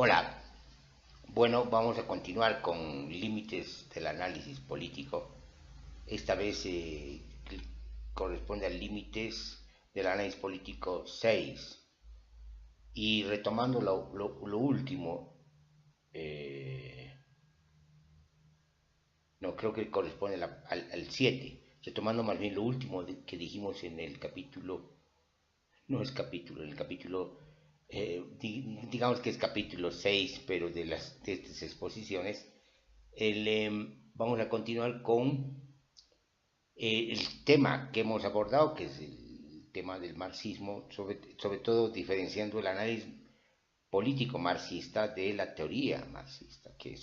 Hola, bueno, vamos a continuar con límites del análisis político. Esta vez corresponde a límites del análisis político 6. Y retomando lo último, eh, no, creo que corresponde al 7. Retomando más bien lo último que dijimos en el capítulo, no es capítulo, en el capítulo, digamos que es capítulo 6, pero de estas exposiciones. Vamos a continuar con el tema que hemos abordado, que es el tema del marxismo, sobre todo diferenciando el análisis político marxista de la teoría marxista, que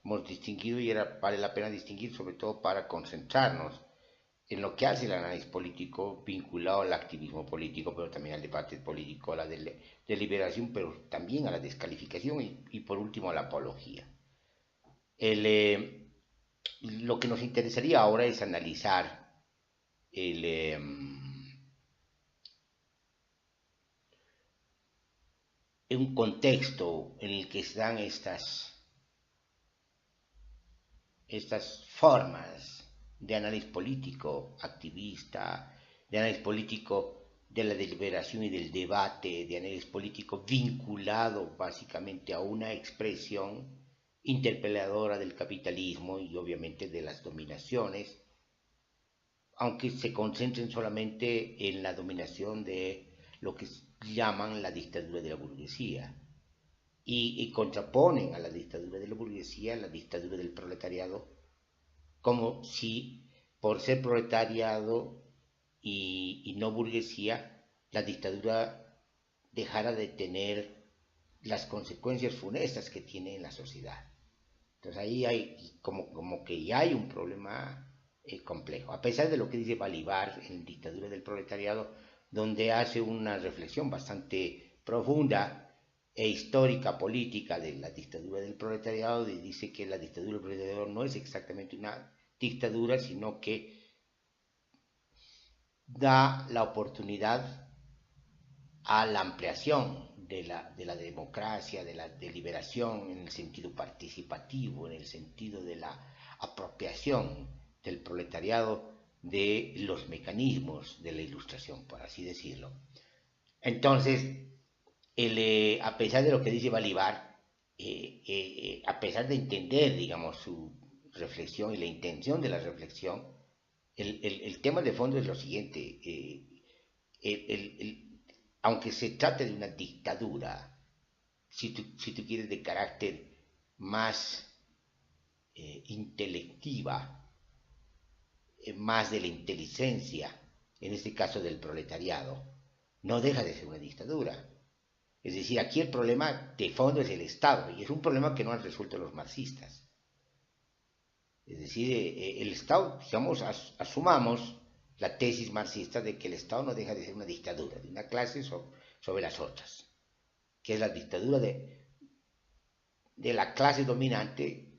hemos distinguido y vale la pena distinguir, sobre todo para concentrarnos en lo que hace el análisis político vinculado al activismo político, pero también al debate político, a la deliberación, pero también a la descalificación y por último a la apología. El, lo que nos interesaría ahora es analizar el, un contexto en el que están estas formas de análisis político activista, de análisis político de la deliberación y del debate, de análisis político vinculado básicamente a una expresión interpeladora del capitalismo y obviamente de las dominaciones, aunque se concentren solamente en la dominación de lo que llaman la dictadura de la burguesía y contraponen a la dictadura de la burguesía la dictadura del proletariado, como si por ser proletariado y no burguesía, la dictadura dejara de tener las consecuencias funestas que tiene en la sociedad. Entonces ahí hay como que ya hay un problema complejo, a pesar de lo que dice Balibar en Dictadura del Proletariado, donde hace una reflexión bastante profunda e histórica política de la dictadura del proletariado, y dice que la dictadura del proletariado no es exactamente una dictadura, sino que da la oportunidad a la ampliación de la democracia, de la deliberación en el sentido participativo, en el sentido de la apropiación del proletariado de los mecanismos de la ilustración, por así decirlo. Entonces, a pesar de lo que dice Balibar, a pesar de entender, digamos, su reflexión y la intención de la reflexión, el tema de fondo es lo siguiente. Aunque se trate de una dictadura, si tú quieres, de carácter más intelectiva, más de la inteligencia, en este caso del proletariado, no deja de ser una dictadura. Es decir, aquí el problema de fondo es el Estado, y es un problema que no han resuelto los marxistas. Es decir, el Estado, digamos, asumamos la tesis marxista de que el Estado no deja de ser una dictadura de una clase sobre las otras, que es la dictadura de la clase dominante,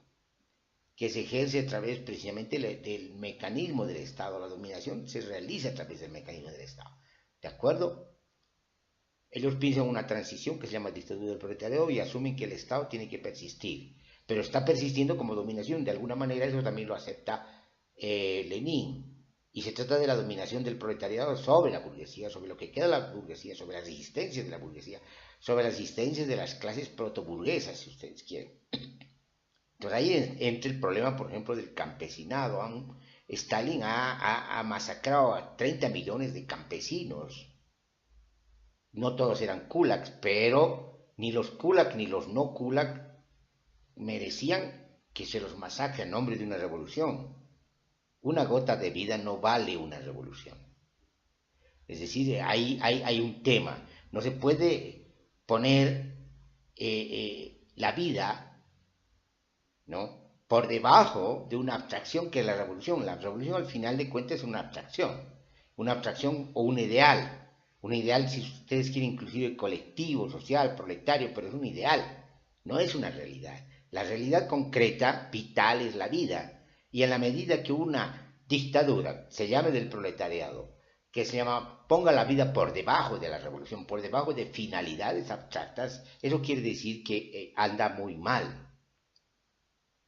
que se ejerce a través precisamente del mecanismo del Estado. La dominación se realiza a través del mecanismo del Estado. ¿De acuerdo? Ellos piensan una transición que se llama dictadura del proletariado y asumen que el Estado tiene que persistir, pero está persistiendo como dominación. De alguna manera eso también lo acepta Lenin. Y se trata de la dominación del proletariado sobre la burguesía, sobre lo que queda de la burguesía, sobre las resistencias de la burguesía, sobre las resistencias de las clases protoburguesas, si ustedes quieren. Entonces ahí entra el problema, por ejemplo, del campesinado. Stalin ha masacrado a 30 millones de campesinos. No todos eran kulaks, pero ni los kulak ni los no kulak merecían que se los masacre en nombre de una revolución. Una gota de vida no vale una revolución. Es decir, hay un tema. No se puede poner la vida, ¿no?, por debajo de una abstracción que es la revolución. La revolución, al final de cuentas, es una abstracción o un ideal, si ustedes quieren, inclusive colectivo, social, proletario, pero es un ideal, no es una realidad. La realidad concreta, vital, es la vida. Y en la medida que una dictadura se llame del proletariado que se llama ponga la vida por debajo de la revolución, por debajo de finalidades abstractas, eso quiere decir que anda muy mal,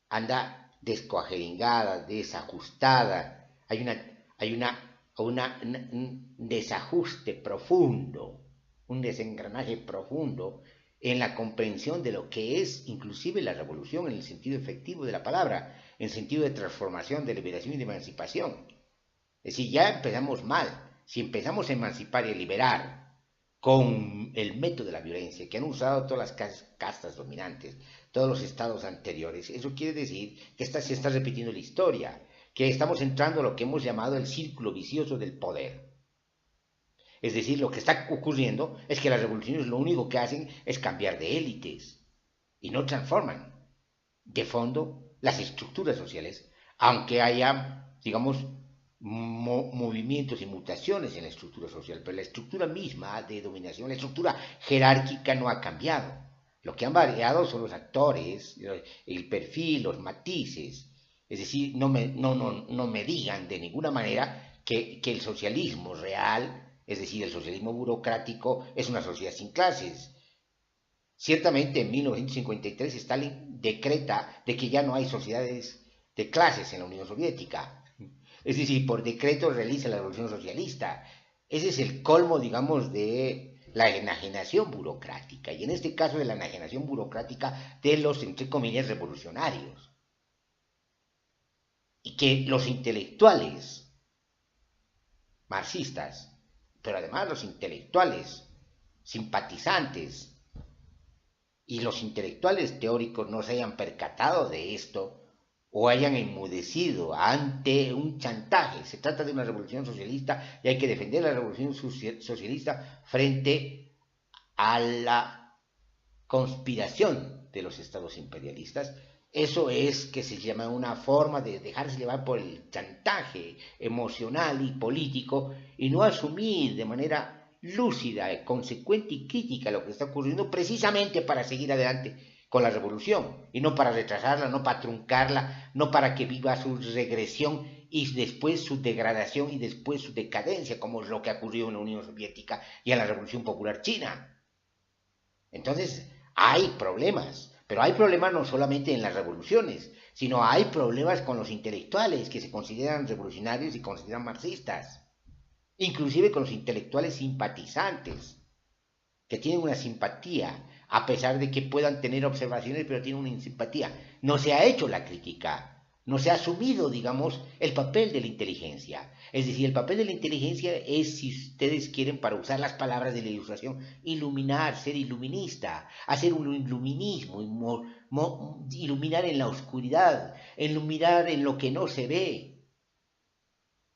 anda descoajeringada, desajustada, un desajuste profundo, un desengranaje profundo en la comprensión de lo que es inclusive la revolución en el sentido efectivo de la palabra, en el sentido de transformación, de liberación y de emancipación. Es decir, ya empezamos mal. Si empezamos a emancipar y a liberar con el método de la violencia que han usado todas las castas dominantes, todos los estados anteriores, eso quiere decir que se está repitiendo la historia, que estamos entrando a lo que hemos llamado el círculo vicioso del poder. Es decir, lo que está ocurriendo es que las revoluciones lo único que hacen es cambiar de élites y no transforman de fondo las estructuras sociales, aunque haya, digamos, movimientos y mutaciones en la estructura social, pero la estructura misma de dominación, la estructura jerárquica no ha cambiado. Lo que han variado son los actores, el perfil, los matices. Es decir, no me digan de ninguna manera que el socialismo real, es decir, el socialismo burocrático, es una sociedad sin clases. Ciertamente en 1953 Stalin decreta de que ya no hay sociedades de clases en la Unión Soviética. Es decir, por decreto realiza la revolución socialista. Ese es el colmo, digamos, de la enajenación burocrática, y en este caso de la enajenación burocrática de los, entre comillas, revolucionarios. Y que los intelectuales marxistas, pero además los intelectuales simpatizantes y los intelectuales teóricos no se hayan percatado de esto, o hayan enmudecido ante un chantaje. Se trata de una revolución socialista y hay que defender la revolución socialista frente a la conspiración de los estados imperialistas. Eso es que se llama una forma de dejarse llevar por el chantaje emocional y político y no asumir de manera lúcida, consecuente y crítica lo que está ocurriendo, precisamente para seguir adelante con la revolución, y no para retrasarla, no para truncarla, no para que viva su regresión y después su degradación y después su decadencia, como es lo que ha ocurrido en la Unión Soviética y en la Revolución Popular China. Entonces, hay problemas, pero hay problemas no solamente en las revoluciones, sino hay problemas con los intelectuales que se consideran revolucionarios y consideran marxistas, inclusive con los intelectuales simpatizantes, que tienen una simpatía, a pesar de que puedan tener observaciones, pero tienen una simpatía. No se ha hecho la crítica, no se ha asumido, digamos, el papel de la inteligencia. Es decir, el papel de la inteligencia es, si ustedes quieren, para usar las palabras de la Ilustración, iluminar, ser iluminista, hacer un iluminismo, iluminar en la oscuridad, iluminar en lo que no se ve.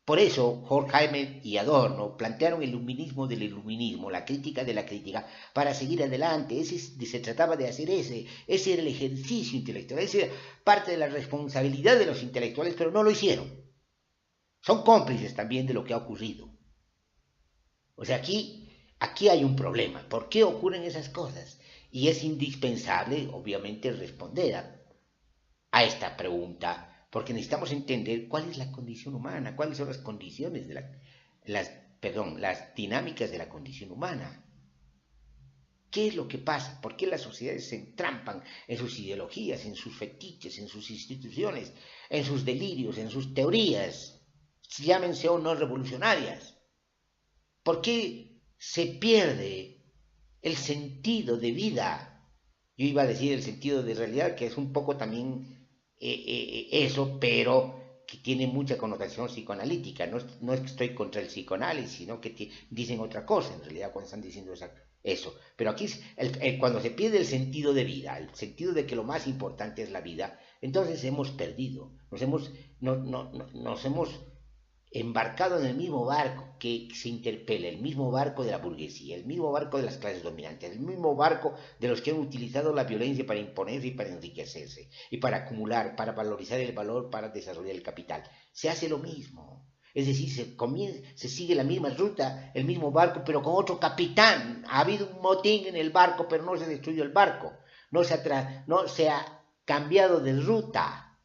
Por eso, Horkheimer y Adorno plantearon el iluminismo del iluminismo, la crítica de la crítica, para seguir adelante. Se trataba de hacer ese era el ejercicio intelectual, esa era parte de la responsabilidad de los intelectuales, pero no lo hicieron. Son cómplices también de lo que ha ocurrido. O sea, aquí hay un problema. ¿Por qué ocurren esas cosas? Y es indispensable, obviamente, responder a esta pregunta, porque necesitamos entender cuál es la condición humana, cuáles son las condiciones las dinámicas de la condición humana. ¿Qué es lo que pasa? ¿Por qué las sociedades se entrampan en sus ideologías, en sus fetiches, en sus instituciones, en sus delirios, en sus teorías, llámense o no revolucionarias? ¿Por qué se pierde el sentido de vida? Yo iba a decir el sentido de realidad, que es un poco también eso, pero que tiene mucha connotación psicoanalítica. No es que estoy contra el psicoanálisis, sino que dicen otra cosa en realidad cuando están diciendo eso. Pero aquí cuando se pierde el sentido de vida, el sentido de que lo más importante es la vida, entonces hemos perdido, nos hemos embarcado en el mismo barco que se interpela, el mismo barco de la burguesía, el mismo barco de las clases dominantes, el mismo barco de los que han utilizado la violencia para imponerse y para enriquecerse, y para acumular, para valorizar el valor, para desarrollar el capital. Se hace lo mismo. Es decir, se sigue la misma ruta, el mismo barco, pero con otro capitán. Ha habido un motín en el barco, pero no se destruyó el barco. No se ha cambiado de ruta.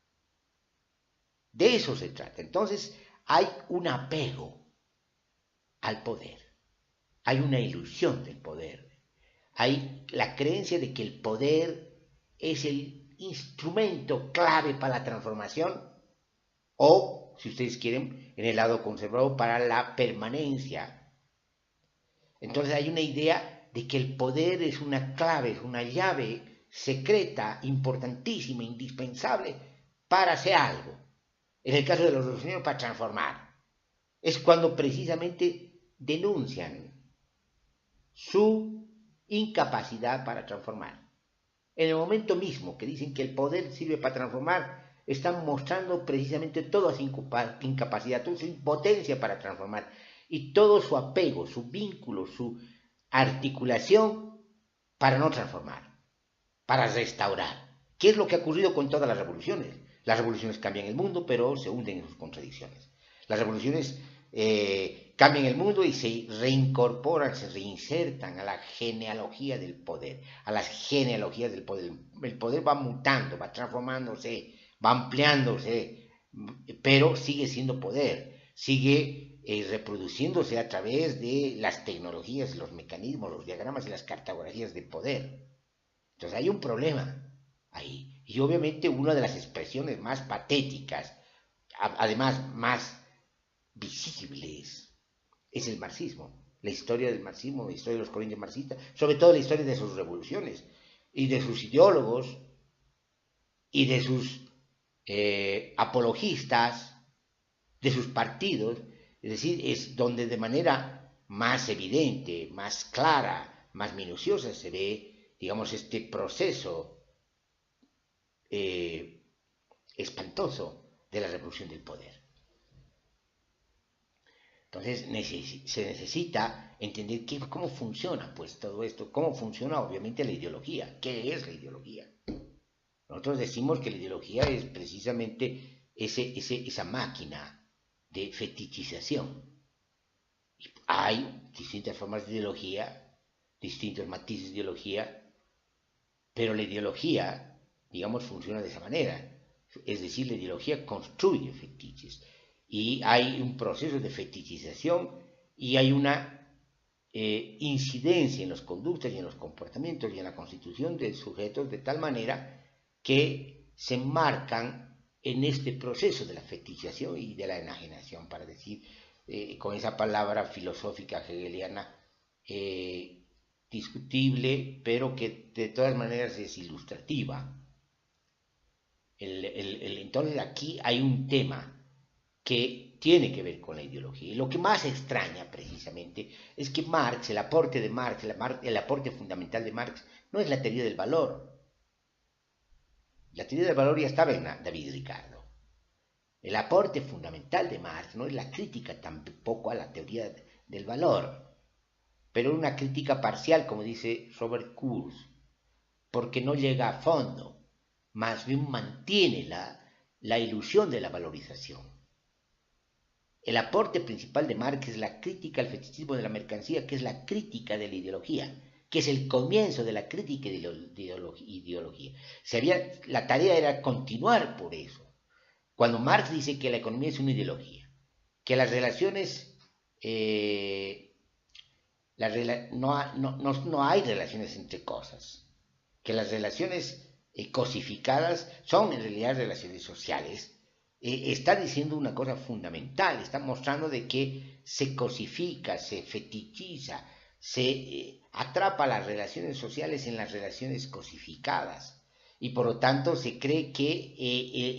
De eso se trata. Entonces, hay un apego al poder. Hay una ilusión del poder. Hay la creencia de que el poder es el instrumento clave para la transformación o, si ustedes quieren, en el lado conservador, para la permanencia. Entonces hay una idea de que el poder es una clave, es una llave secreta, importantísima, indispensable para hacer algo. En el caso de los revolucionarios, para transformar. Es cuando precisamente denuncian su incapacidad para transformar. En el momento mismo que dicen que el poder sirve para transformar, están mostrando precisamente toda su incapacidad, toda su impotencia para transformar y todo su apego, su vínculo, su articulación para no transformar, para restaurar. ¿Qué es lo que ha ocurrido con todas las revoluciones? Las revoluciones cambian el mundo, pero se hunden en sus contradicciones. Las revoluciones cambian el mundo y se reincorporan, se reinsertan a la genealogía del poder, a las genealogías del poder. El poder va mutando, va transformándose, va ampliándose, pero sigue siendo poder, sigue reproduciéndose a través de las tecnologías, los mecanismos, los diagramas y las cartografías del poder. Entonces hay un problema ahí. Y obviamente una de las expresiones más patéticas, además más visibles, es el marxismo. La historia del marxismo, la historia de los corrientes marxistas, sobre todo la historia de sus revoluciones y de sus ideólogos y de sus apologistas, de sus partidos. Es decir, es donde de manera más evidente, más clara, más minuciosa se ve, digamos, este proceso espantoso de la revolución del poder. Entonces se necesita entender cómo funciona pues todo esto, cómo funciona obviamente la ideología, qué es la ideología. Nosotros decimos que la ideología es precisamente esa máquina de fetichización. Hay distintas formas de ideología, distintos matices de ideología, pero la ideología, digamos, funciona de esa manera. Es decir, la ideología construye fetiches. Y hay un proceso de fetichización y hay una incidencia en las conductas y en los comportamientos y en la constitución de sujetos de tal manera que se enmarcan en este proceso de la fetichización y de la enajenación, para decir, con esa palabra filosófica hegeliana discutible, pero que de todas maneras es ilustrativa. Entonces aquí hay un tema que tiene que ver con la ideología. Y lo que más extraña precisamente es que Marx, el aporte de Marx, el aporte fundamental de Marx, no es la teoría del valor. La teoría del valor ya estaba en David Ricardo. El aporte fundamental de Marx no es la crítica tampoco a la teoría del valor, pero una crítica parcial, como dice Robert Kurz, porque no llega a fondo, más bien mantiene la ilusión de la valorización. El aporte principal de Marx es la crítica al fetichismo de la mercancía, que es la crítica de la ideología, que es el comienzo de la crítica de la ideología. La tarea era continuar por eso. Cuando Marx dice que la economía es una ideología, que las relaciones, no hay relaciones entre cosas, que las relaciones cosificadas son en realidad relaciones sociales, está diciendo una cosa fundamental, está mostrando de que se cosifica, se fetichiza, se atrapa las relaciones sociales en las relaciones cosificadas y por lo tanto se cree que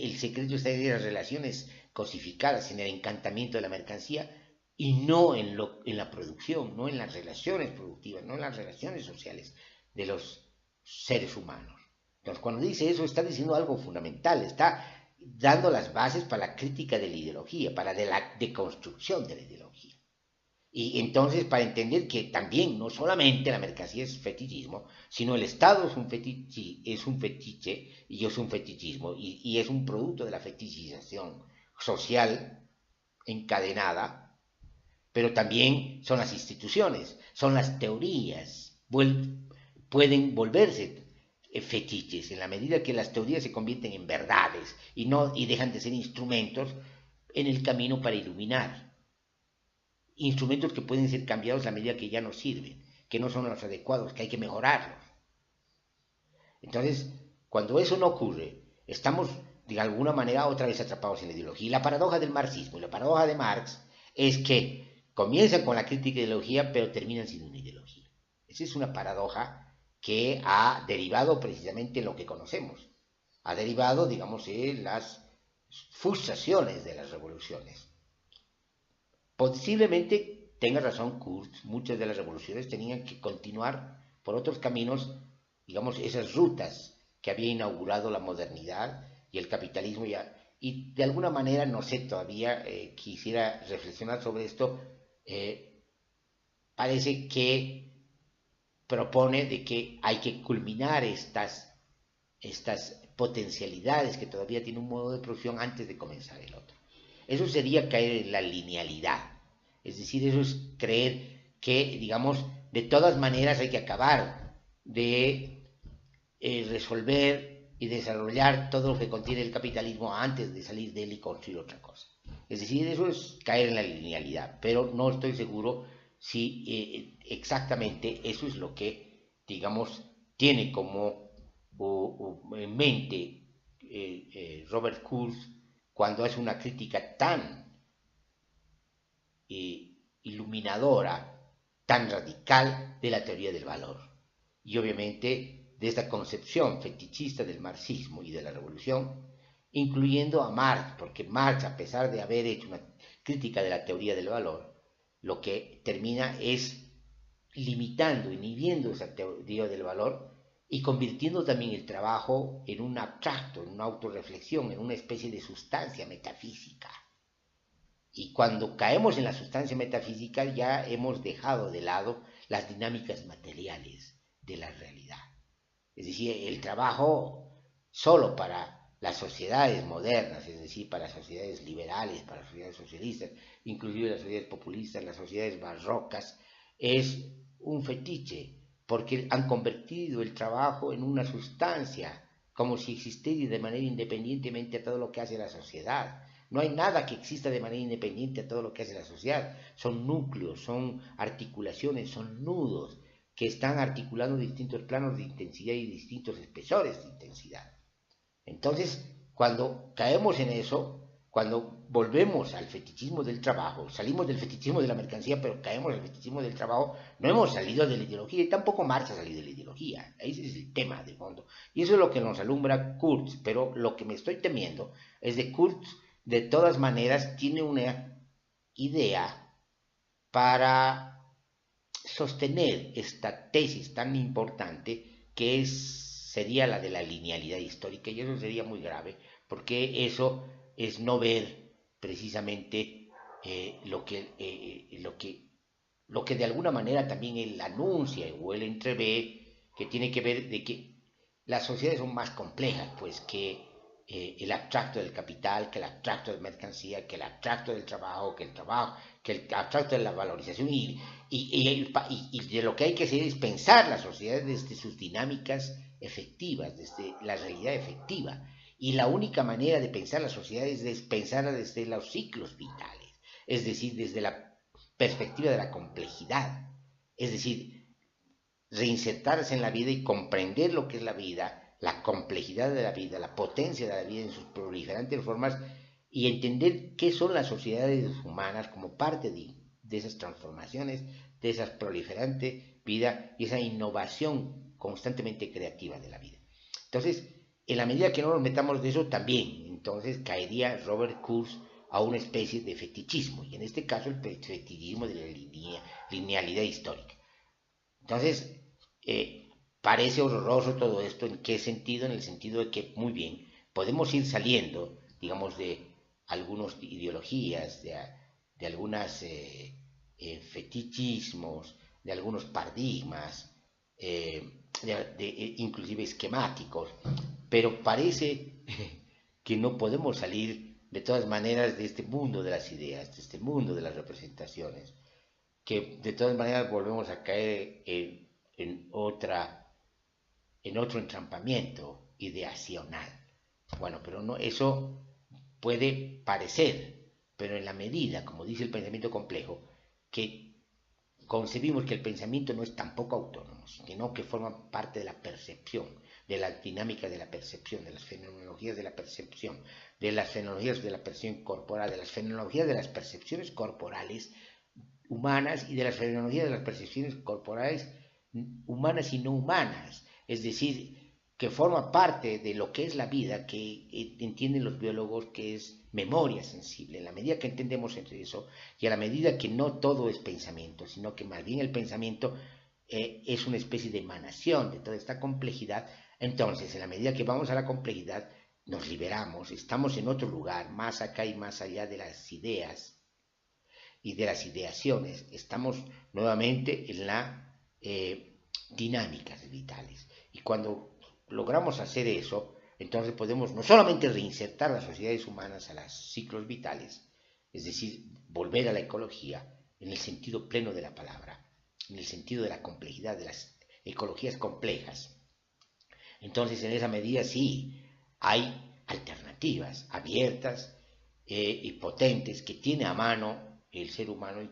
el secreto está en las relaciones cosificadas, en el encantamiento de la mercancía y no en la producción, no en las relaciones productivas, no en las relaciones sociales de los seres humanos. Entonces cuando dice eso está diciendo algo fundamental, está dando las bases para la crítica de la ideología, para la deconstrucción de la ideología. Y entonces para entender que también no solamente la mercancía es fetichismo, sino el Estado es un fetiche y es un fetichismo y es un producto de la fetichización social encadenada, pero también son las instituciones, son las teorías, pueden volverse fetiches en la medida que las teorías se convierten en verdades y dejan de ser instrumentos en el camino para iluminar instrumentos que pueden ser cambiados a medida que ya no sirven, que no son los adecuados, que hay que mejorarlos. Entonces, cuando eso no ocurre, estamos de alguna manera otra vez atrapados en la ideología. Y la paradoja del marxismo y la paradoja de Marx es que comienzan con la crítica de ideología, pero terminan sin una ideología. Esa es una paradoja que ha derivado precisamente en lo que conocemos. Ha derivado, digamos, en las frustraciones de las revoluciones. Posiblemente tenga razón Kurz, muchas de las revoluciones tenían que continuar por otros caminos, digamos, esas rutas que había inaugurado la modernidad y el capitalismo ya. Y de alguna manera, no sé, todavía quisiera reflexionar sobre esto, parece que propone de que hay que culminar estas potencialidades que todavía tiene un modo de producción antes de comenzar el otro. Eso sería caer en la linealidad. Es decir, eso es creer que, digamos, de todas maneras hay que acabar de resolver y desarrollar todo lo que contiene el capitalismo antes de salir de él y construir otra cosa. Es decir, eso es caer en la linealidad, pero no estoy seguro si exactamente eso es lo que, digamos, tiene como en mente Robert Kurz cuando hace una crítica tan iluminadora, tan radical de la teoría del valor. Y obviamente de esta concepción fetichista del marxismo y de la revolución, incluyendo a Marx, porque Marx, a pesar de haber hecho una crítica de la teoría del valor, lo que termina es limitando, inhibiendo esa teoría del valor y convirtiendo también el trabajo en un abstracto, en una autorreflexión, en una especie de sustancia metafísica. Y cuando caemos en la sustancia metafísica ya hemos dejado de lado las dinámicas materiales de la realidad. Es decir, el trabajo solo para las sociedades modernas, es decir, para las sociedades liberales, para las sociedades socialistas, inclusive las sociedades populistas, las sociedades barrocas, es un fetiche, porque han convertido el trabajo en una sustancia, como si existiera de manera independientemente a todo lo que hace la sociedad. No hay nada que exista de manera independiente a todo lo que hace la sociedad. Son núcleos, son articulaciones, son nudos que están articulando distintos planos de intensidad y distintos espesores de intensidad. Entonces, cuando caemos en eso, cuando volvemos al fetichismo del trabajo, salimos del fetichismo de la mercancía, pero caemos al fetichismo del trabajo, no hemos salido de la ideología y tampoco Marx ha salido de la ideología. Ese es el tema de fondo. Y eso es lo que nos alumbra Kurz, pero lo que me estoy temiendo es de Kurz, de todas maneras, tiene una idea para sostener esta tesis tan importante que sería la de la linealidad histórica, y eso sería muy grave, porque eso es no ver precisamente lo que de alguna manera también él anuncia o él entrevé, que tiene que ver de que las sociedades son más complejas, pues que el abstracto del capital, que el abstracto de mercancía, que el abstracto del trabajo, que el abstracto de la valorización y de lo que hay que hacer es pensar las sociedades desde sus dinámicas efectivas, desde la realidad efectiva. Y la única manera de pensar las sociedades es pensarlas desde los ciclos vitales, es decir, desde la perspectiva de la complejidad, es decir, reinsertarse en la vida y comprender lo que es la vida, la complejidad de la vida, la potencia de la vida en sus proliferantes formas y entender qué son las sociedades humanas como parte de esas transformaciones, de esa proliferante vida y esa innovación constantemente creativa de la vida. Entonces, en la medida que no nos metamos de eso, también, entonces caería Robert Kurz a una especie de fetichismo, y en este caso el fetichismo de la linealidad histórica. Entonces, parece horroroso todo esto. ¿En qué sentido? En el sentido de que, muy bien, podemos ir saliendo, digamos, de algunas ideologías, de algunos fetichismos, de algunos paradigmas, inclusive esquemáticos, pero parece que no podemos salir de todas maneras de este mundo de las ideas, de este mundo de las representaciones, que de todas maneras volvemos a caer en otro entrampamiento ideacional. Bueno, pero no, eso puede parecer, pero en la medida, como dice el pensamiento complejo, que concebimos que el pensamiento no es tampoco autónomo, sino que forma parte de la percepción, de la dinámica de la percepción, de las fenomenologías de la percepción, de las fenomenologías de la percepción corporal, de las fenomenologías de las percepciones corporales humanas y de las fenomenologías de las percepciones corporales humanas y no humanas, es decir, que forma parte de lo que es la vida, que entienden los biólogos que es memoria sensible. En la medida que entendemos eso, y a la medida que no todo es pensamiento, sino que más bien el pensamiento es una especie de emanación de toda esta complejidad, entonces en la medida que vamos a la complejidad, nos liberamos, estamos en otro lugar, más acá y más allá de las ideas y de las ideaciones, estamos nuevamente en la dinámicas vitales. Y cuando logramos hacer eso, entonces podemos no solamente reinsertar las sociedades humanas a los ciclos vitales, es decir, volver a la ecología en el sentido pleno de la palabra, en el sentido de la complejidad, de las ecologías complejas. Entonces, en esa medida sí, hay alternativas abiertas y potentes que tiene a mano el ser humano y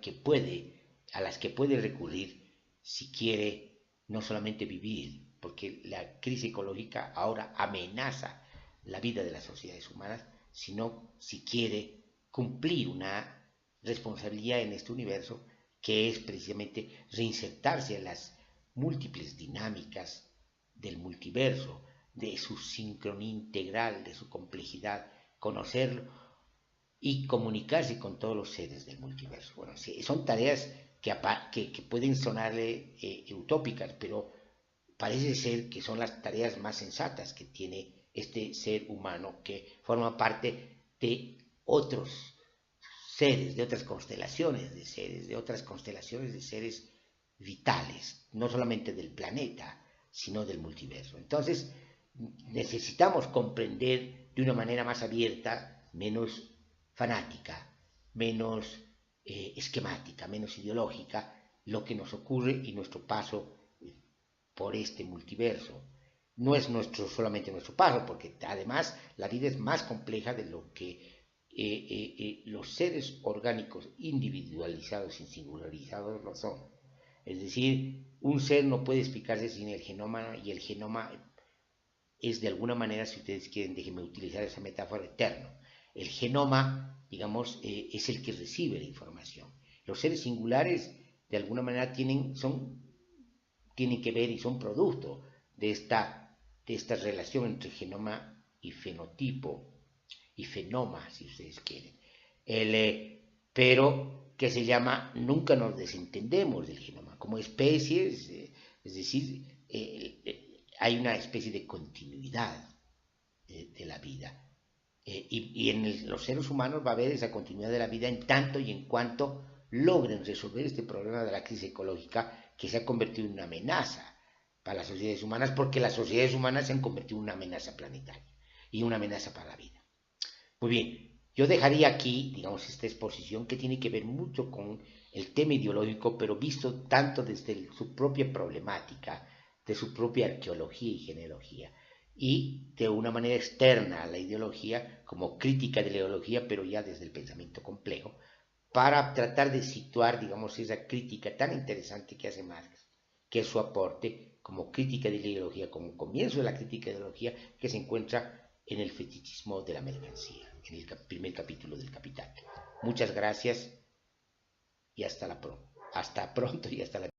a las que puede recurrir si quiere no solamente vivir, porque la crisis ecológica ahora amenaza la vida de las sociedades humanas, sino si quiere cumplir una responsabilidad en este universo que es precisamente reinsertarse en las múltiples dinámicas del multiverso, de su sincronía integral, de su complejidad, conocerlo y comunicarse con todos los seres del multiverso. Bueno, son tareas que pueden sonarle utópicas, pero parece ser que son las tareas más sensatas que tiene este ser humano que forma parte de otros seres, de otras constelaciones de seres, de otras constelaciones de seres vitales, no solamente del planeta, sino del multiverso. Entonces, necesitamos comprender de una manera más abierta, menos fanática, menos esquemática, menos ideológica, lo que nos ocurre y nuestro paso por este multiverso. No es solamente nuestro paso, porque además la vida es más compleja de lo que los seres orgánicos individualizados y singularizados lo son. Es decir, un ser no puede explicarse sin el genoma, y el genoma es de alguna manera, si ustedes quieren, déjenme utilizar esa metáfora, eterno. El genoma, digamos, es el que recibe la información. Los seres singulares, de alguna manera, tienen que ver y son producto de esta relación entre genoma y fenotipo, y fenoma, si ustedes quieren. Pero que se llama, nunca nos desentendemos del genoma. Como especies, es decir, hay una especie de continuidad de la vida. Y en los seres humanos va a haber esa continuidad de la vida en tanto y en cuanto logren resolver este problema de la crisis ecológica que se ha convertido en una amenaza para las sociedades humanas, porque las sociedades humanas se han convertido en una amenaza planetaria y una amenaza para la vida. Muy bien, yo dejaría aquí, digamos, esta exposición que tiene que ver mucho con el tema ideológico, pero visto tanto desde su propia problemática, de su propia arqueología y genealogía, y de una manera externa a la ideología, como crítica de la ideología, pero ya desde el pensamiento complejo, para tratar de situar, digamos, esa crítica tan interesante que hace Marx, que es su aporte como crítica de la ideología, como comienzo de la crítica de la ideología, que se encuentra en el fetichismo de la mercancía, en el primer capítulo del Capital. Muchas gracias y hasta pronto y hasta la